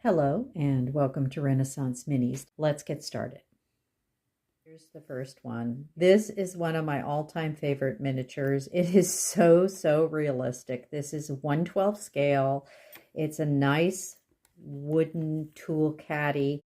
Hello and welcome to Renaissance Minis. Let's get started. Here's the first one. This is one of my all-time favorite miniatures. It is so realistic. This is 1/12 scale. It's a nice wooden tool caddy.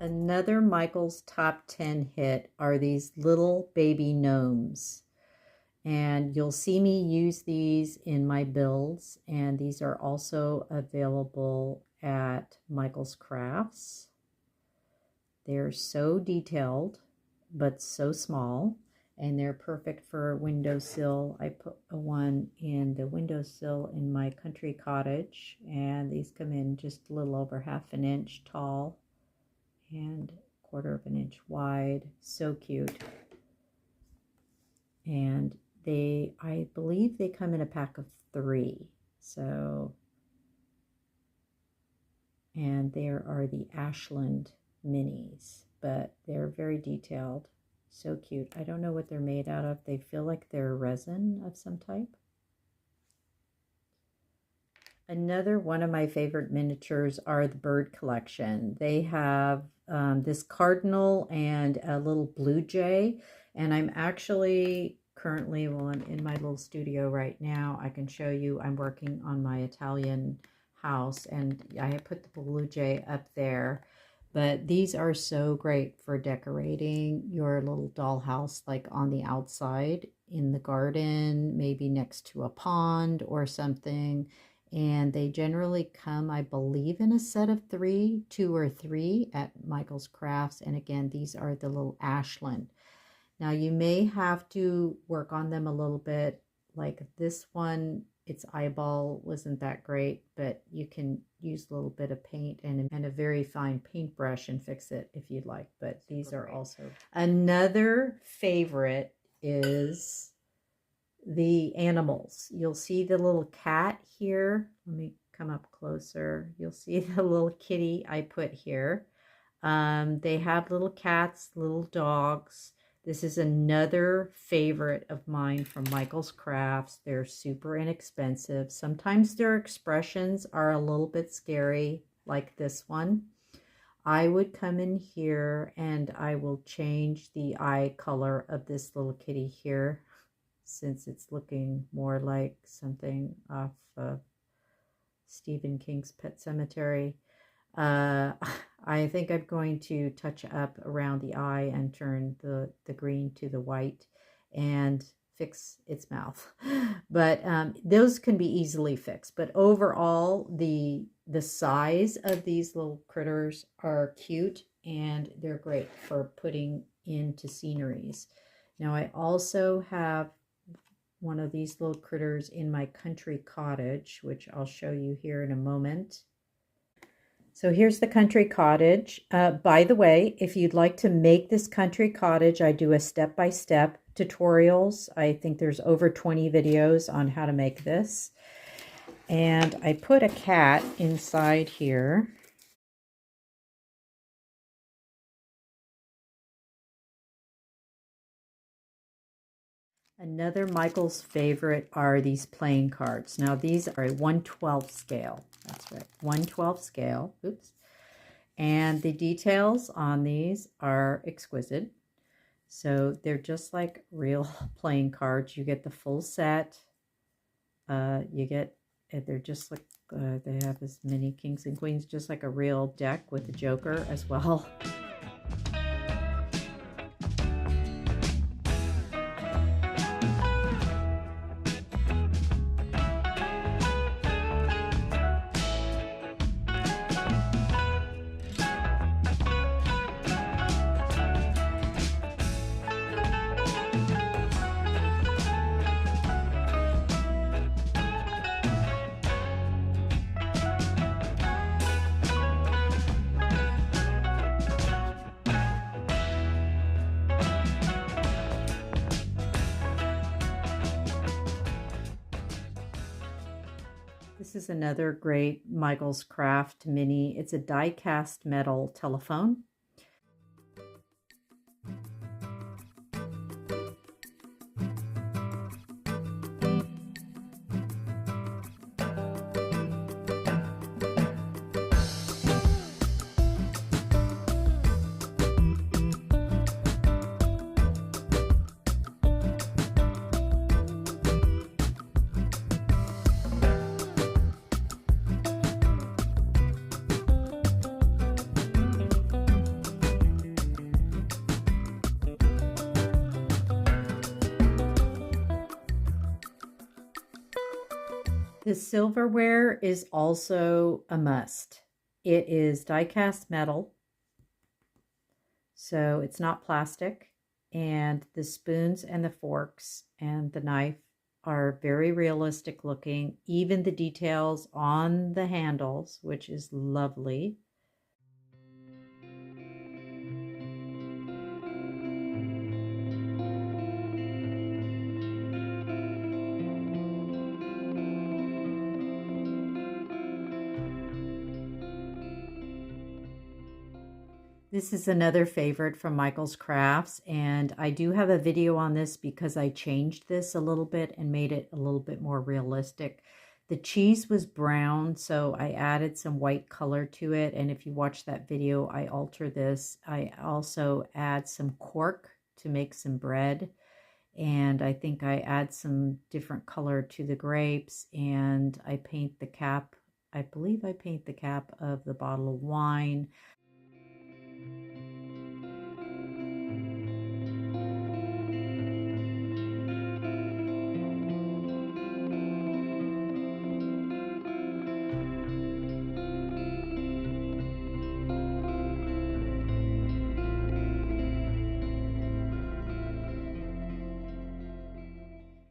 Another Michael's top 10 hit are these little baby gnomes. And you'll see me use these in my builds. And these are also available at Michael's Crafts. They're so detailed, but so small. And they're perfect for windowsill. I put one in the windowsill in my country cottage. And these come in just a little over 1/2 inch tall and 1/4 inch wide. So cute. And I believe they come in a pack of 3. So, and there are the Ashland minis, but they're very detailed. So cute. I don't know what they're made out of. They feel like they're resin of some type. Another one of my favorite miniatures are the bird collection. They have this cardinal and a little blue jay, and I'm actually currently, well, I'm in my little studio right now. I can show you, I'm working on my Italian house, and I have put the blue jay up there. But these are so great for decorating your little dollhouse, like on the outside in the garden, maybe next to a pond or something. And they generally come, I believe, in a set of 3, 2 or 3 at Michael's Crafts. And again, these are the little Ashland. Now you may have to work on them a little bit. Like this one, its eyeball wasn't that great, but you can use a little bit of paint and a very fine paintbrush and fix it if you'd like. But these are also. Another favorite is the animals. You'll see the little cat here. Let me come up closer. You'll see the little kitty I put here. They have little cats, little dogs. This is another favorite of mine from Michael's Crafts. They're super inexpensive. Sometimes their expressions are a little bit scary, like this one. I would come in here and I will change the eye color of this little kitty here. since it's looking more like something off of Stephen King's Pet Sematary. I think I'm going to touch up around the eye and turn the green to the white and fix its mouth. But those can be easily fixed. But overall, the size of these little critters are cute and they're great for putting into sceneries. Now I also have one of these little critters in my country cottage, which I'll show you here in a moment. So here's the country cottage. By the way, if you'd like to make this country cottage, I do a step-by-step tutorials. I think there's over 20 videos on how to make this. And I put a cat inside here. Another Michael's favorite are these playing cards. Now these are a 1/12 scale. That's right, 1/12 scale. Oops. And the details on these are exquisite. So they're just like real playing cards. You get the full set. They're just like, they have as many kings and queens, just like a real deck with a joker as well. This is another great Michael's Craft mini. It's a die-cast metal telephone. The silverware is also a must. It is die-cast metal, so it's not plastic, and the spoons and the forks and the knife are very realistic looking. Even the details on the handles, which is lovely. This is another favorite from Michael's Crafts, and I do have a video on this because I changed this a little bit and made it a little bit more realistic. The cheese was brown, so I added some white color to it, and if you watch that video, I alter this. I also add some cork to make some bread, and I think I add some different color to the grapes, and I paint the cap. I believe I paint the cap of the bottle of wine.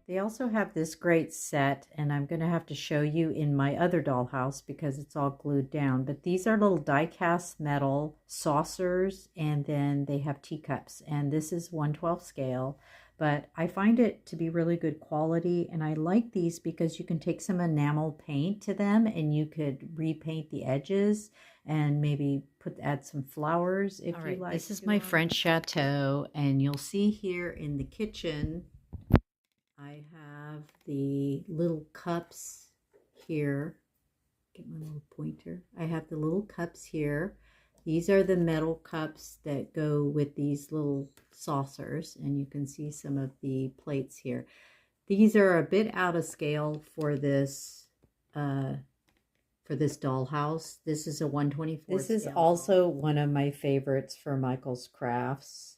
They also have this great set, and I'm going to have to show you in my other dollhouse because it's all glued down. But these are little die-cast metal saucers, and then they have teacups. And this is 1/12 scale, but I find it to be really good quality. And I like these because you can take some enamel paint to them, and you could repaint the edges and maybe add some flowers if you like. This is my French chateau, and you'll see here in the kitchen I have the little cups here. Get my little pointer. I have the little cups here. These are the metal cups that go with these little saucers, and you can see some of the plates here. These are a bit out of scale for this dollhouse. This is a 1/24. This is also one of my favorites for Michael's Crafts.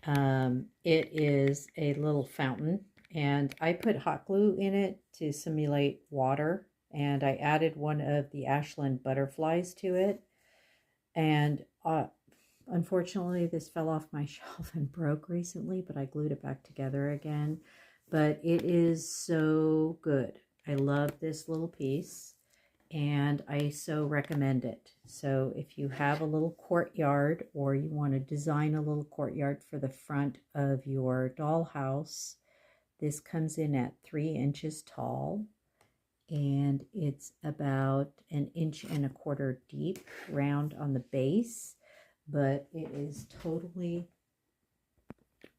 It is a little fountain, and I put hot glue in it to simulate water, and I added one of the Ashland butterflies to it, and unfortunately this fell off my shelf and broke recently, but I glued it back together again. But it is so good. I love this little piece, and I so recommend it. So if you have a little courtyard, or you want to design a little courtyard for the front of your dollhouse, this comes in at 3 inches tall, and it's about 1.25 inches deep, round on the base, but it is totally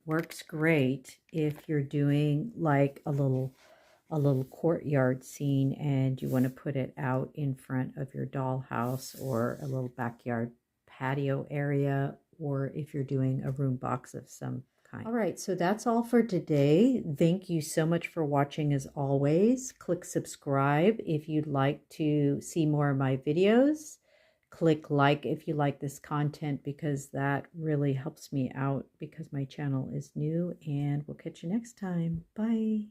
works great if you're doing like a little courtyard scene and you want to put it out in front of your dollhouse, or a little backyard patio area, or if you're doing a room box of some kind. All right, so that's all for today. Thank you so much for watching. As always, click subscribe if you'd like to see more of my videos. Click like if you like this content, because that really helps me out, because my channel is new, and we'll catch you next time. Bye.